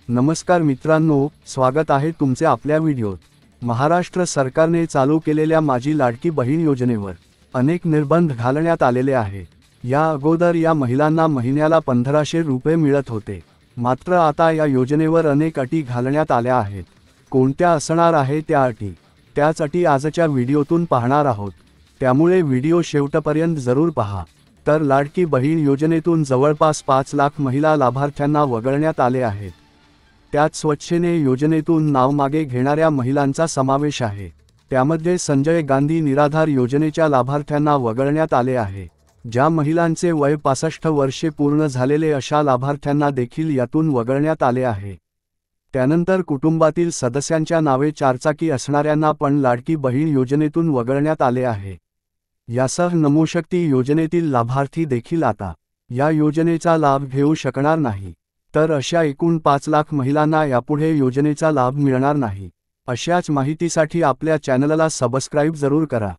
नमस्कार मित्रांनो, स्वागत आहे तुमचे आपल्या व्हिडिओत। महाराष्ट्र सरकारने चालू केलेल्या माझी लाडकी बहीण योजनेवर अनेक निर्बंध घालण्यात आलेले आहे। या अगोदर या महिलांना महिन्याला 1500 रुपये मिळत होते, मात्र आता या योजनेवर अनेक अटी घालण्यात आल्या आहेत। कोणत्या असणार आहे त्या अटी? त्याच अटी आजच्या व्हिडिओतून पाहणार आहोत, त्यामुळे व्हिडिओ शेवटपर्यंत जरूर पहा। तर लाडकी बहीण योजनेतून जवळपास 5 लाख महिला लाभार्थ्यांना वगळण्यात आले आहेत। त्यात स्वच्छेने योजनेतून नाव मागे घेणाऱ्या महिलांचा समावेश आहे। त्यामध्ये संजय गांधी निराधार योजनेच्या लाभार्थ्यांना वगळण्यात आले आहे। ज्या महिलांचे वय 65 वर्षे पूर्ण झालेले अशा लाभार्थ्यांना देखील यातून वगळण्यात आले आहे। त्यानंतर कुटुंबातील सदस्यांच्या नावे चारचाकी असणाऱ्यांना पण लाडकी बहीण योजनेतून वगळण्यात आले आहे। यासह नमोशक्ती योजनेतील लाभार्थी देखील आता या योजनेचा लाभ घेऊ शकणार नाही। तर अशा एकूण 5 लाख महिलांना यापुढे योजनेचा लाभ मिळणार नाही। अशाच माहितीसाठी आपल्या चॅनलला सबस्क्राईब जरूर करा।